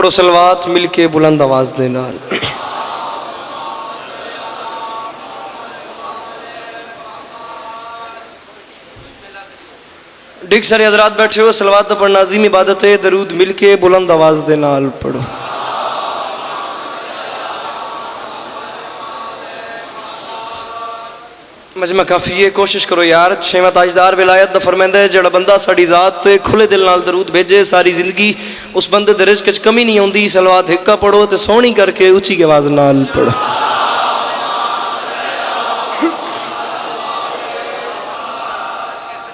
پڑھو صلوات مل کے بلند آواز دے نال۔ ڈگ سارے حضرات بیٹھے ہو، صلوات دا پڑھنا عظیم عبادت ہے، درود مل کے بلند آواز دے نال پڑھو۔ مجمع کافی ہے، کوشش کرو یار۔ چھویں تاجدار ولایت دا فرماندا ہے جڑا بندہ ساڈی ذات تے کھلے دل نال درود بھیجے ساری زندگی اس بندے دے رزق وچ کمی نہیں ہوندی۔ صلوات ہکا پڑھو تے سونی کر کے اونچی آواز نال پڑھو۔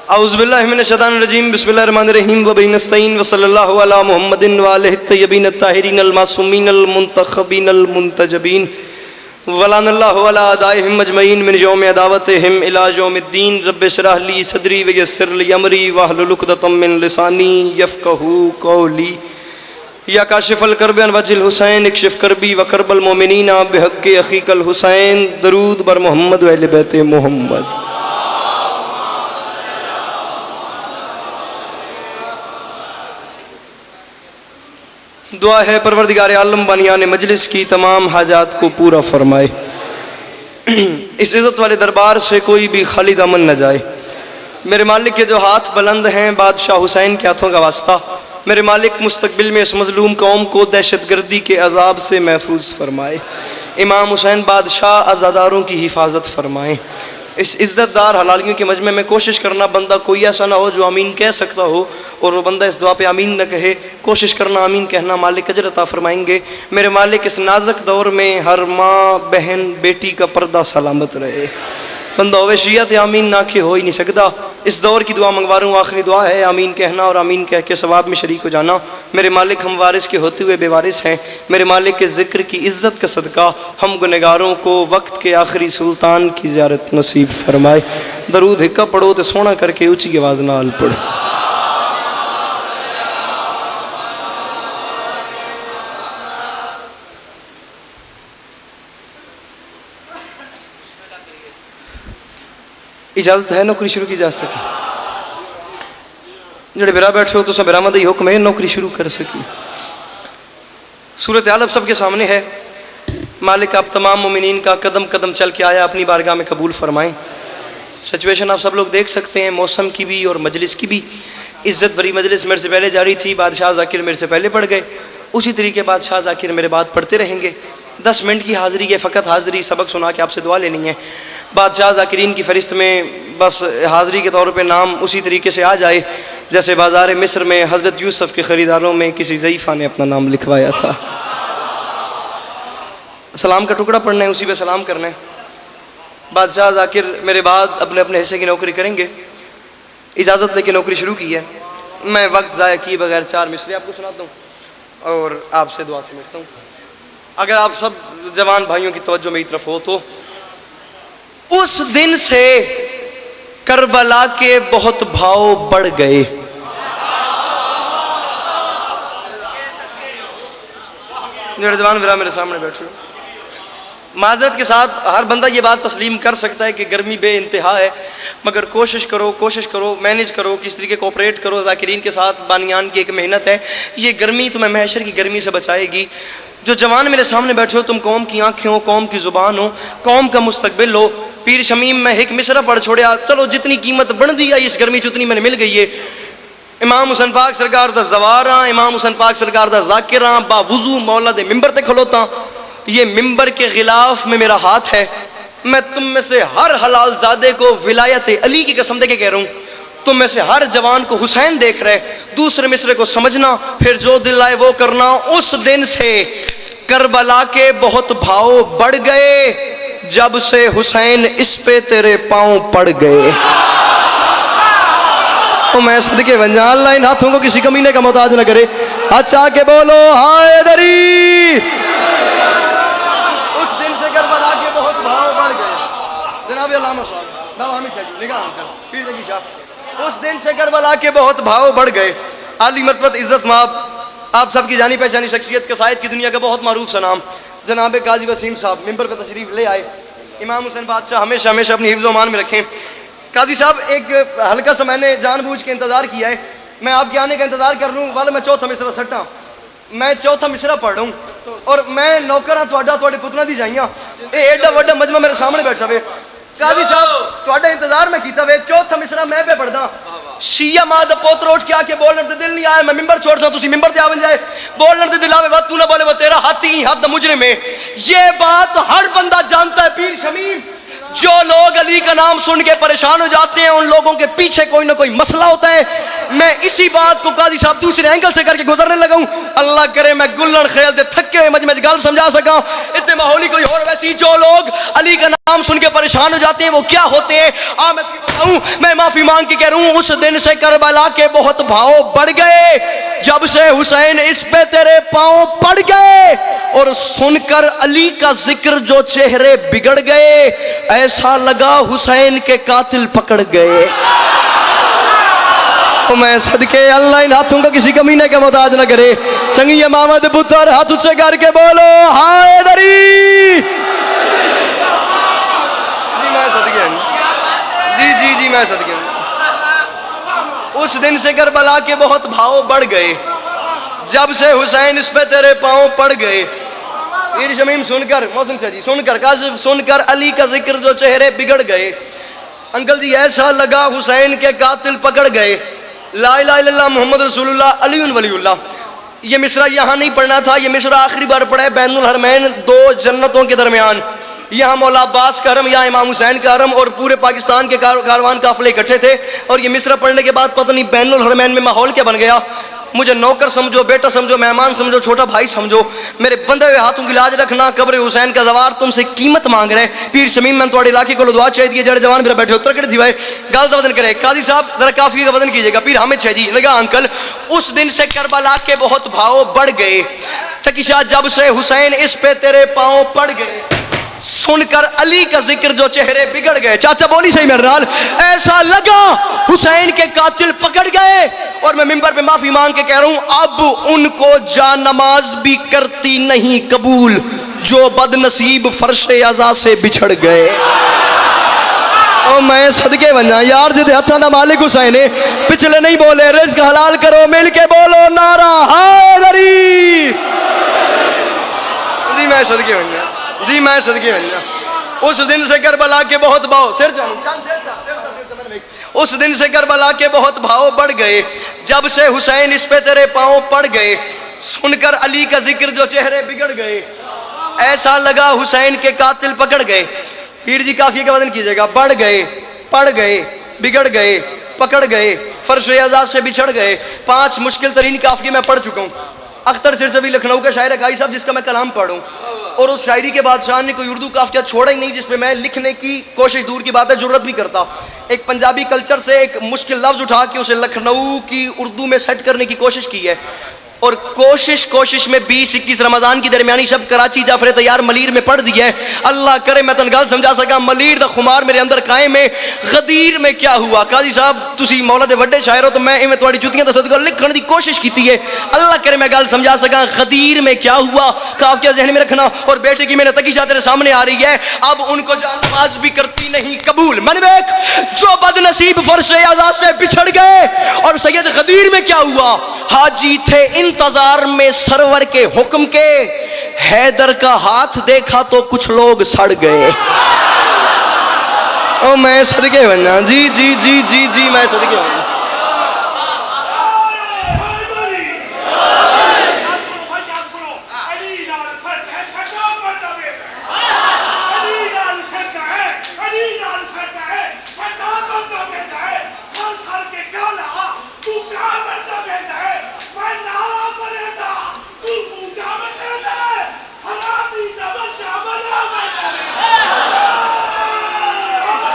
اعوذ باللہ من الشیطان الرجیم، بسم اللہ الرحمن الرحیم، وبہ نستعین، وصلی اللہ علی محمد وآلہ الطیبین الطاہرین المعصومین المنتخبین المنتجبین، ولعن اللہ علی اعدائہم اجمعین من یوم عداوتہم الی یوم الدین۔ رب اشرح لی صدری ویسر لی امری واحلل عقدۃ من لسانی یفقہوا قولی۔ یا کاشف الکرب عن وجہ الحسین اکشف کربی وکرب المؤمنین بحق اخیک الحسین۔ درود بر محمد و اہل بیت محمد۔ دعا ہے پروردگار عالم بانیان مجلس کی تمام حاجات کو پورا فرمائے، اس عزت والے دربار سے کوئی بھی خالی دامن نہ جائے۔ میرے مالک کے جو ہاتھ بلند ہیں بادشاہ حسین کے ہاتھوں کا واسطہ، میرے مالک مستقبل میں اس مظلوم قوم کو دہشت گردی کے عذاب سے محفوظ فرمائے۔ امام حسین بادشاہ عزاداروں کی حفاظت فرمائے۔ اس عزت دار حلالیوں کے مجمع میں کوشش کرنا بندہ کوئی ایسا نہ ہو جو آمین کہہ سکتا ہو اور وہ بندہ اس دعا پہ آمین نہ کہے۔ کوشش کرنا آمین کہنا، مالک اجر عطا فرمائیں گے۔ میرے مالک اس نازک دور میں ہر ماں بہن بیٹی کا پردہ سلامت رہے۔ بندہ ہوئے شیعہ تے آمین نہ کہ ہو ہی نہیں سکتا۔ اس دور کی دعا منگوا رہا ہوں، آخری دعا ہے، آمین کہنا اور آمین کہہ کے ثواب میں شریک ہو جانا۔ میرے مالک ہم وارث کے ہوتے ہوئے بے وارث ہیں، میرے مالک کے ذکر کی عزت کا صدقہ ہم گنہگاروں کو وقت کے آخری سلطان کی زیارت نصیب فرمائے۔ درود ہکا پڑھو تے سونا کر کے اونچی آواز نال پڑھو۔ اجازت ہے نوکری شروع کی جا سکے؟ جڑے برا بیٹھے ہو تو سب برآمد ہی حکم ہے نوکری شروع کر سکی۔ صورتحال اب سب کے سامنے ہے، مالک آپ تمام مومنین کا قدم قدم چل کے آیا اپنی بارگاہ میں قبول فرمائیں۔ سچویشن آپ سب لوگ دیکھ سکتے ہیں، موسم کی بھی اور مجلس کی بھی۔ عزت بری مجلس میرے سے پہلے جاری تھی، بادشاہ ذاکر میرے سے پہلے پڑھ گئے، اسی طریقے بادشاہ ذاکر میرے بعد پڑھتے رہیں گے۔ 10 منٹ کی حاضری ہے، فقط حاضری، سبق سنا کے آپ سے دعا لینی ہے۔ بادشاہ ذاکرین کی فہرست میں بس حاضری کے طور پہ نام اسی طریقے سے آ جائے جیسے بازار مصر میں حضرت یوسف کے خریداروں میں کسی ضعیفہ نے اپنا نام لکھوایا تھا۔ سلام کا ٹکڑا پڑھنا ہے، اسی پہ سلام کرنا ہے۔ بادشاہ ذاکر میرے بعد اپنے اپنے حصے کی نوکری کریں گے۔ اجازت لے کے نوکری شروع کی ہے۔ میں وقت ضائع کیے بغیر 4 مصرے آپ کو سناتا ہوں اور آپ سے دعا سمجھتا ہوں۔ اگر آپ سب جوان بھائیوں کی توجہ میری طرف ہو تو اس دن سے کربلا کے بہت بھاؤ بڑھ گئے۔ میرے جوان برا میرے سامنے بیٹھے ہو، معذرت کے ساتھ ہر بندہ یہ بات تسلیم کر سکتا ہے کہ گرمی بے انتہا ہے، مگر کوشش کرو مینیج کرو، کس طریقے کوپریٹ کرو ذاکرین کے ساتھ۔ بانیان کی ایک محنت ہے، یہ گرمی تمہیں محشر کی گرمی سے بچائے گی۔ جو جوان میرے سامنے بیٹھے ہو، تم قوم کی آنکھیں ہو، قوم کی زبان ہو، قوم کا مستقبل ہو۔ پیر شمیم میں ایک مصرع پڑھ چھوڑیا، چلو جتنی قیمت بڑھ دی ہے اس گرمی جتنی میں نے مل گئی ہے۔ امام حسین پاک سرکار دا زواراں، امام حسین پاک سرکار دا ذاکراں، با وضو مولا دے ممبر تے کھلوتا۔ یہ ممبر کے غلاف میں میرا ہاتھ ہے، میں تم میں سے ہر حلال زادے کو ولایت علی کی قسم دے کے کہہ رہا ہوں، تم میں سے ہر جوان کو حسین دیکھ رہے، دوسرے مصرے کو سمجھنا، پھر جو دل آئے وہ کرنا۔ اس دن سے کربلا کے بہت بھاؤ بڑھ گئے، جب سے حسین اس پہ تیرے پاؤں پڑ گئے۔ تو میں صدقے بن جاؤں، اللہ ان ہاتھوں کو کسی کمینے کا محتاج نہ کرے۔ اچھا کہ بولو حیدری۔ اس دن سے کربلا کے بہت بھاؤ بڑھ گئے۔ جناب علامہ صاحب، بابا حامد صاحب جی، نگاہ کر پیر زکی صاحب۔ اس دن سے کربلا کے بہت بھاؤ بڑھ گئے۔ عالی مرتبت عزت مآب آپ سب کی جانی پہچانی شخصیت قصائد کی دنیا کا بہت معروف سا نام جناب قاضی وسیم صاحب ممبر پہ تشریف لے آئے۔ امام حسین بادشاہ ہمیشہ ہمیشہ اپنی حفظ و امان میں رکھیں۔ قاضی صاحب، ایک ہلکا سا میں نے جان بوجھ کے انتظار کیا ہے، میں آپ کے آنے کا انتظار کر رہا ہوں، والا میں چوتھا مصرع سٹا میں چوتھا مصرع پڑھ رہا ہوں اور میں نوکر ہاں تواڈے پتراں دی جائیاں اے ایڈا وڈا مجمع میرے سامنے بیٹھا وے قاضی صاحب تواڈا انتظار میں کیتا وے چوتھا مصرع میں پہ پڑھدا شیعہ ماں دا پوتر اٹھ کے آ کے بولن تے دل نہیں آیا میں ممبر چھوڑ سا تسی ممبر تے آون جائے بولن تے دل آوے وا تو نہ بولے وہ تیرا ہاتھی حد مجرم ہے یہ بات ہر بندہ جانتا ہے پیر شمیم جو لوگ علی کا نام سن کے پریشان ہو جاتے ہیں ان لوگوں کے پیچھے کوئی نہ کوئی مسئلہ ہوتا ہے میں اسی بات کو قاضی صاحب دوسرے اینگل سے کر کے گزرنے لگا ہوں اللہ کرے میں گلن خیل دے تھکے ہوئے مجھ گل سمجھا سکا اتنے ماحولی کوئی اور ویسی جو لوگ علی کا نام سن کے پریشان ہو جاتے ہیں وہ کیا ہوتے ہیں میں معافی مانگ کے کہہ رہا ہوں اس دن سے کربلا کے بہت بھاؤ بڑھ گئے جب سے حسین اس پہ تیرے پاؤں پڑ گئے اور سن کر علی کا ذکر جو چہرے بگڑ گئے ایسا لگا حسین کے قاتل پکڑ گئے میں صدقے اللہ ان ہاتھوں کا کسی کمینے کا محتاج نہ کرے چنگی امامت پتر ہاتھ سے کر کے بولو ہائے دری جی میں صدقے جی میں صدقے اس دن سے کربلا کے بہت بھاؤ بڑھ گئے جب سے حسین اس پہ تیرے پاؤں پڑ گئے پیر شمیم سن کر محسن سے جی سن کر کاشف سن کر علی کا ذکر جو چہرے بگڑ گئے انکل جی ایسا لگا حسین کے قاتل پکڑ گئے لا الہ الا اللہ محمد رسول اللہ علی ولی اللہ یہ مصرع یہاں نہیں پڑھنا تھا یہ مصرع آخری بار پڑھا ہے بین الحرمین دو جنتوں کے درمیان یہاں مولا عباس کا حرم یہاں امام حسین کا حرم اور پورے پاکستان کے کاروان قافلے اکٹھے تھے اور یہ مصرع پڑھنے کے بعد پتہ نہیں بین الحرمین میں ماحول کیا بن گیا مجھے نوکر سمجھو بیٹا سمجھو مہمان سمجھو چھوٹا بھائی سمجھو میرے بندے ہوئے ہاتھوں کی لاج رکھنا قبر حسین کا زوار تم سے قیمت مانگ رہے پیر شمیم میں تھوڑے علاقے کو دعا چاہیے دیئے جڑے جوان میرا بیٹھے اتر کر دیوائے گال دا وزن کرے قاضی صاحب ذرا کافی کا وزن کیجئے گا پیر حامد شاہ جی لگا انکل اس دن سے کربلا کے بہت بھاؤ بڑھ گئے تکیشہ جب سے حسین اس پہ تیرے پاؤں پڑ گئے سن کر علی کا ذکر جو چہرے بگڑ گئے چاچا بولی صحیح میرے نال ایسا لگا حسین کے قاتل پکڑ گئے اور میں ممبر پہ معافی مانگ کے کہہ رہا ہوں اب ان کو جا نماز بھی کرتی نہیں قبول جو بد نصیب فرش عزا سے بچھڑ گئے اور میں صدقے بنجا یار جدے ہتھاں دا مالک حسین ہے پچھلے نہیں بولے رزق حلال کرو مل کے بولو نعرہ حیدری جی میں صدقے بنجا جی میں صدقے بنجا اس دن سے کربلا کے بہت بھاؤ سر اس دن سے کربلا کے بہت بھاؤ بڑھ گئے جب سے حسین اس پہ تیرے پاؤں پڑ گئے سن کر علی کا ذکر جو چہرے بگڑ گئے ایسا لگا حسین کے قاتل پکڑ گئے پیر جی کافی کا وزن کیجئے گا بڑھ گئے پڑ گئے بگڑ گئے پکڑ گئے فرش عزا سے بچھڑ گئے 5 مشکل ترین کافی میں پڑھ چکا ہوں اختر سرسوی لکھنؤ کا شاعر ہے قاضی صاحب جس کا میں کلام پڑھوں اور اس شاعری کے بادشاہ نے کوئی اردو کافیہ چھوڑا ہی نہیں جس پہ میں لکھنے کی کوشش دور کی بات ہے جرت بھی کرتا ایک پنجابی کلچر سے ایک مشکل لفظ اٹھا کے اسے لکھنؤ کی اردو میں سیٹ کرنے کی کوشش کی ہے اور کوشش میں 20-21 رمضان کی درمیانی شب کراچی جعفر تیار ملیر میں پڑھ دی ہے اللہ کرے میں تنگال سمجھا سکا ملیر دا خمار میرے اندر قائم ہے غدیر میں کیا ہوا قاضی صاحب تسی مولا دے وڈے شاعر ہو تو میں ایویں تواڈی جوتیاں دا صدقہ لکھن دی کوشش کیتی ہے اللہ کرے میں گل سمجھا سکا غدیر میں کیا ہوا قافیہ ذہن میں رکھنا اور بیٹے کی میں نے تقی شاہ تیرے سامنے آ رہی ہے اب ان کو جان نماز بھی کرتی نہیں قبول من بیک جو بد نصیب فرش عزا سے بچھڑ گئے اور سید غدیر میں کیا ہوا حاجی تھے انتظار میں سرور کے حکم کے حیدر کا ہاتھ دیکھا تو کچھ لوگ سڑ گئے او میں صدقے بننا جی میں صدقے بننا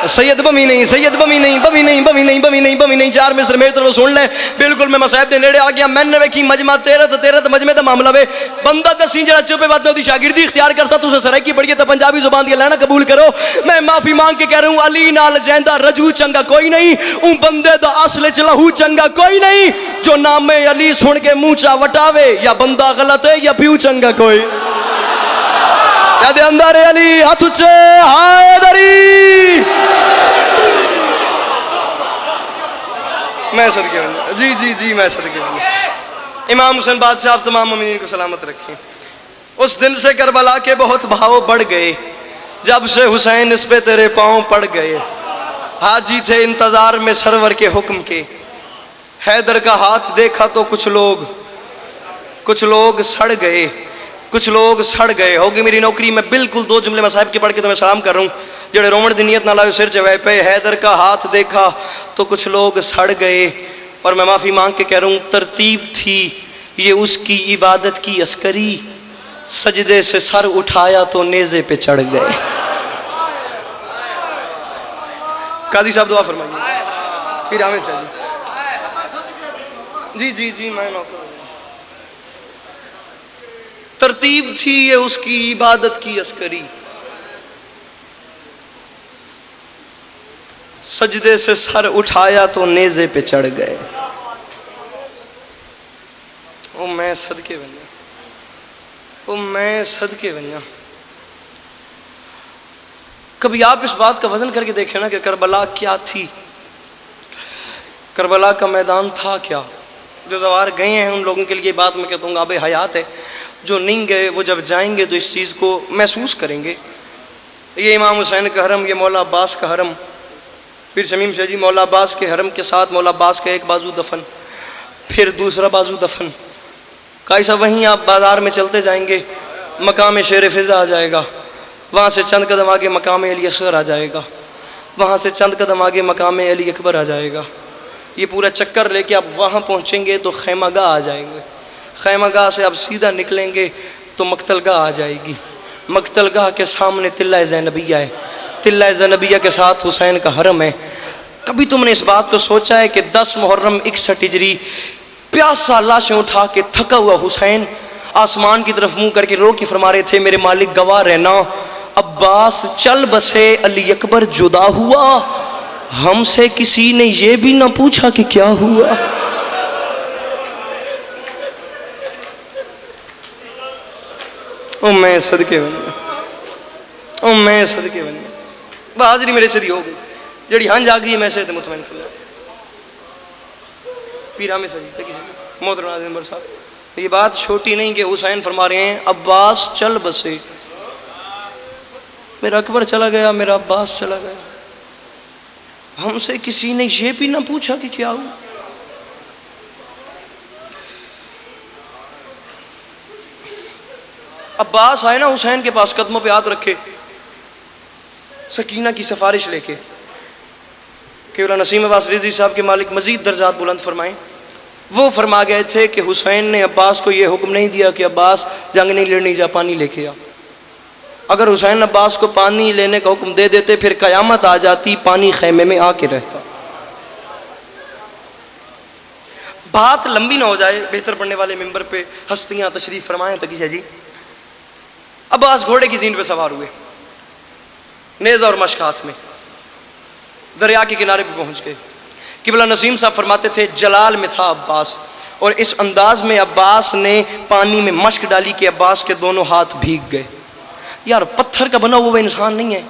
سید بمی نہیں 4 مصر میرے طرف سن لے بالکل میں مسائب دے نیڑے آ گیا میں نے ویکھی مجمع تیرے مجمع دا معاملہ وے بندہ دسی جڑا چوپے واد میں دی شاگردی اختیار کر سا تسے سرائکی پڑھیے تے پنجابی زبان دی لینا قبول کرو میں معافی مانگ کے کہہ رہا ہوں علی نال جیندا رجو چنگا کوئی نہیں اون بندے دا اصل وچ لہو چنگا کوئی نہیں جو نام علی سن کے منہ چا وٹاوے یا بندہ غلط ہے یا پیو چنگا کوئی یا دے اندر علی ہاتھ اچھے حیدری میں صدقے بننا جی میں صدقے بننا امام حسین بادشاہ آپ تمام مومنین کو سلامت رکھیں۔ اس دن سے کربلا کے بہت بھاؤ بڑھ گئے، جب سے حسین اس پہ تیرے پاؤں پڑ گئے۔ حاجی تھے انتظار میں سرور کے حکم کے، حیدر کا ہاتھ دیکھا تو کچھ لوگ سڑ گئے، کچھ لوگ سڑ گئے۔ ہوگی میری نوکری میں بالکل 2 جملے مصاحب کے پڑھ کے تمہیں سلام کر رہا ہوں، جڑے رومن دی نیت نہ لائے سر چوائے پہ۔ حیدر کا ہاتھ دیکھا تو کچھ لوگ سڑ گئے، اور میں معافی مانگ کے کہہ رہا ہوں ترتیب تھی یہ اس کی عبادت کی عسکری، سجدے سے سر اٹھایا تو نیزے پہ چڑھ گئے۔ قاضی صاحب دعا فرمائیے۔ پھر عامر صاحب جی میں نوکر ہوں۔ ترتیب تھی یہ اس کی عبادت کی عسکری، سجدے سے سر اٹھایا تو نیزے پہ چڑھ گئے۔ او میں صدقے بنیا، او میں صدقے بنیا۔ کبھی آپ اس بات کا وزن کر کے دیکھیں نا کہ کربلا کیا تھی، کربلا کا میدان تھا کیا۔ جو زوار گئے ہیں ان لوگوں کے لیے بات میں کہتا ہوں آب حیات ہے، جو نہیں گئے وہ جب جائیں گے تو اس چیز کو محسوس کریں گے۔ یہ امام حسین کا حرم، یہ مولا عباس کا حرم، پھر شمیم شاہ جی مولا عباس کے حرم کے ساتھ مولا عباس کا ایک بازو دفن، پھر دوسرا بازو دفن۔ قاضی صاحب وہیں آپ بازار میں چلتے جائیں گے، مقام شیر فضا آ جائے گا، وہاں سے چند قدم آگے مقام علی اصغر آ جائے گا، وہاں سے چند قدم آگے مقام علی اکبر آ جائے گا۔ یہ پورا چکر لے کے آپ وہاں پہنچیں گے تو خیمہ گاہ آ جائیں گے، خیمہ گاہ سے آپ سیدھا نکلیں گے تو مقتل گاہ آ جائے گی، مقتل گاہ کے سامنے تلہ زینبیہ ہے، تلہ زینبیہ کے ساتھ حسین کا حرم ہے۔ کبھی تم نے اس بات کو سوچا ہے کہ 10 محرم 61 ہجری پیاسا لاشیں اٹھا کے تھکا ہوا حسین آسمان کی طرف منہ کر کے رو کے فرما رہے تھے میرے مالک گواہ رہنا، عباس چل بسے علی اکبر جدا ہوا، ہم سے کسی نے یہ بھی نہ پوچھا کہ کیا ہوا۔ او میں صدقے بنیا، او میں صدقے بنیا۔ بہادری میرے سے دی ہو گئی، جڑی ہنج آ گئی میں سے مطمئن کر لیا۔ پیرامے سے محترم ناظرین نمبر صاحب، یہ بات چھوٹی نہیں کہ حسین فرما رہے ہیں عباس چل بسے، میرا اکبر چلا گیا، میرا عباس چلا گیا، ہم سے کسی نے یہ بھی نہ پوچھا کہ کیا ہوا۔ عباس آئے نا حسین کے پاس، قدموں پہ ہاتھ رکھے، سکینہ کی سفارش لے کے کہ مولانا نسیم عباس رضوی صاحب کے مالک مزید درجات بلند فرمائیں۔ وہ فرما گئے تھے کہ حسین نے عباس کو یہ حکم نہیں دیا کہ عباس جنگ نہیں لڑنی، جا پانی لے کے آ۔ اگر حسین عباس کو پانی لینے کا حکم دے دیتے پھر قیامت آ جاتی، پانی خیمے میں آ کے رہتا۔ بات لمبی نہ ہو جائے، بہتر پڑھنے والے ممبر پہ ہستیاں تشریف فرمائیں تقی جی۔ عباس گھوڑے کی زین پہ سوار ہوئے، نیزہ اور مشک ہاتھ میں، دریا کے کنارے پہ پہنچ گئے۔ قبلہ نسیم صاحب فرماتے تھے جلال میں تھا عباس، اور اس انداز میں عباس نے پانی میں مشک ڈالی کہ عباس کے دونوں ہاتھ بھیگ گئے۔ یار پتھر کا بنا وہ انسان نہیں ہے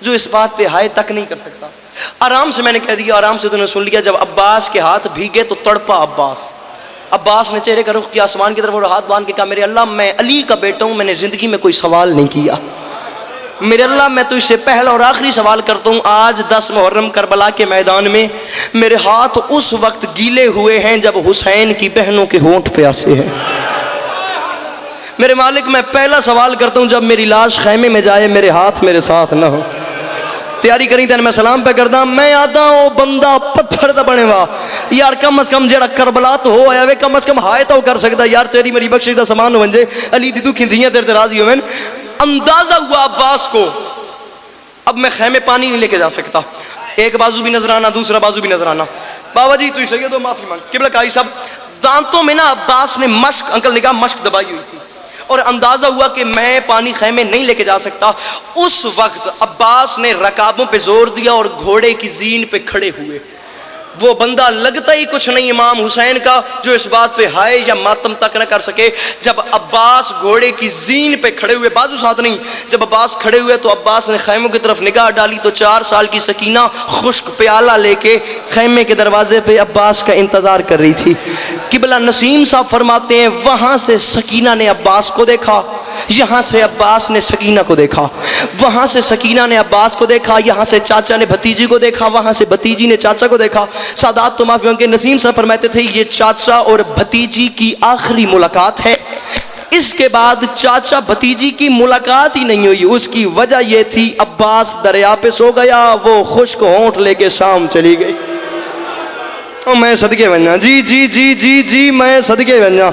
جو اس بات پہ ہائے تک نہیں کر سکتا۔ آرام سے میں نے کہہ دیا، آرام سے تو نے سن لیا، جب عباس کے ہاتھ بھیگے تو تڑپا عباس۔ عباس نے چہرے کا رخ کیا آسمان کی طرف اور ہاتھ باندھ کے کہا میرے اللہ میں علی کا بیٹا ہوں، میں نے زندگی میں کوئی سوال نہیں کیا، میرے اللہ میں تو اس سے پہلا اور آخری سوال کرتا ہوں، آج 10 محرم کربلا کے میدان میں میرے ہاتھ اس وقت گیلے ہوئے ہیں جب حسین کی بہنوں کے ہونٹ پیاسے ہیں۔ میرے مالک میں پہلا سوال کرتا ہوں، جب میری لاش خیمے میں جائے میرے ہاتھ میرے ساتھ نہ ہو۔ تیاری کری تین میں سلام پہ کردا، میں آدھا او بندہ پتھر دا بنے وا، یار کم از کم جیڑا کربلا تو ہو آیا وے، کم از کم ہائے تو کر سکتا، یار تیری میری بخشش دا سامان ہو جے، علی دی دکھی دھیاں تیرے راضی ہوئے۔ اندازہ ہوا عباس کو اب میں خیمے پانی نہیں لے کے جا سکتا، ایک بازو بھی نظر آنا، دوسرا بازو بھی نظر آنا۔ بابا جی تو سید ہو، معافی مانگ۔ قبلہ قائی صاحب دانتوں میں نا عباس نے مشک، انکل نے کہا مشک دبائی ہوئی تھی، اور اندازہ ہوا کہ میں پانی خیمے نہیں لے کے جا سکتا۔ اس وقت عباس نے رکابوں پہ زور دیا اور گھوڑے کی زین پہ کھڑے ہوئے۔ وہ بندہ لگتا ہی کچھ نہیں امام حسین کا جو اس بات پہ ہائے یا ماتم تک نہ کر سکے۔ جب عباس گھوڑے کی زین پہ کھڑے ہوئے، بازو ساتھ نہیں، جب عباس کھڑے ہوئے تو عباس نے خیموں کی طرف نگاہ ڈالی تو 4 سال کی سکینہ خشک پیالہ لے کے خیمے کے دروازے پہ عباس کا انتظار کر رہی تھی۔ قبلہ نسیم صاحب فرماتے ہیں وہاں سے سکینہ نے عباس کو دیکھا، یہاں سے عباس نے سکینہ کو دیکھا، وہاں سے سکینہ نے عباس کو دیکھا، یہاں سے چاچا نے بھتیجی کو دیکھا، وہاں سے بھتیجی نے چاچا کو دیکھا۔ سادات تو معافی کے نسیم صاحب فرماتے تھے یہ چاچا اور بھتیجی کی آخری ملاقات ہے، اس کے بعد چاچا بھتیجی کی ملاقات ہی نہیں ہوئی۔ اس کی وجہ یہ تھی عباس دریا پہ سو گیا، وہ خشک ہونٹ لے کے شام چلی گئی۔ میں صدقے بنجا، جی جی جی جی جی میں صدقے بنجا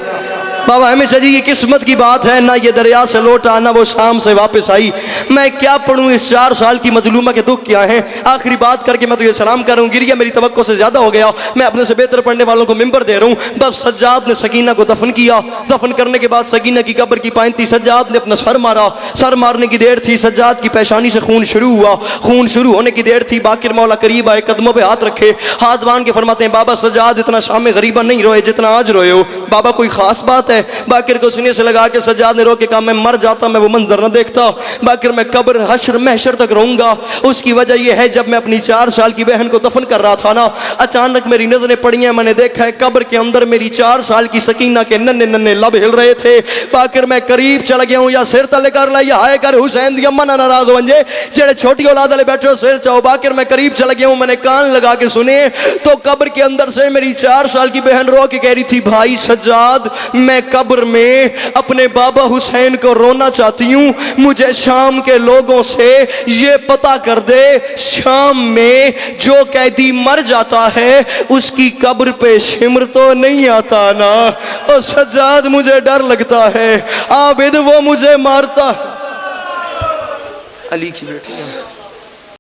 بابا ہمیشہ جی، یہ قسمت کی بات ہے، نہ یہ دریا سے لوٹا نہ وہ شام سے واپس آئی۔ میں کیا پڑھوں اس 4 سال کی مظلومہ کے دکھ کیا ہیں۔ آخری بات کر کے میں تو یہ سلام کر رہا ہوں، گریہ میری توقع سے زیادہ ہو گیا، میں اپنے سے بہتر پڑھنے والوں کو ممبر دے رہا ہوں۔ بس سجاد نے سکینہ کو دفن کیا، دفن کرنے کے بعد سکینہ کی قبر کی پائن تھی، سجاد نے اپنا سر مارا، سر مارنے کی دیر تھی، سجاد کی پیشانی سے خون شروع ہوا، خون شروع ہونے کی دیر تھی، باقر مولا قریب آئے، قدموں پہ ہاتھ رکھے، ہاتھ باندھ کے فرماتے ہیں بابا سجاد اتنا شام غریبہ نہیں روئے جتنا آج روئے ہو، بابا کوئی خاص بات ہے؟ باقر کو سینے سے لگا کے سجاد نے رو کے کہا میں مر جاتا میں وہ منظر نہ دیکھتا، باقر میں قبر حشر محشر تک رہوں گا۔ اس کی وجہ یہ ہے جب میں اپنی 4 سال کی بہن کو دفن کر رہا تھا نا، اچانک میری نظریں پڑی ہیں، میں نے دیکھا ہے قبر کے اندر میری 4 سال کی سکینہ کے ننھے ننھے لب ہل رہے تھے۔ باقر میں قریب چلا گیا ہوں، یا سر تلے کر لا یا ہائے کر حسین دی اماں نہ ناراض ہو ونجے جڑے چھوٹی اولاد والے بیٹھے ہو سر چاہو۔ باقر میں قریب چلا گیا ہوں، میں نے کان لگا کے سنے تو قبر کے اندر سے میری 4 سال کی بہن رو کے کہہ رہی تھی بھائی سجاد میں قبر میں اپنے بابا حسین کو رونا چاہتی ہوں، مجھے شام کے لوگوں سے یہ پتہ کر دے شام میں جو قیدی مر جاتا ہے اس کی قبر پہ شمر تو نہیں آتا نا۔ اور سجاد مجھے ڈر لگتا ہے، عابد وہ مجھے مارتا۔ علی کی بیٹی ہے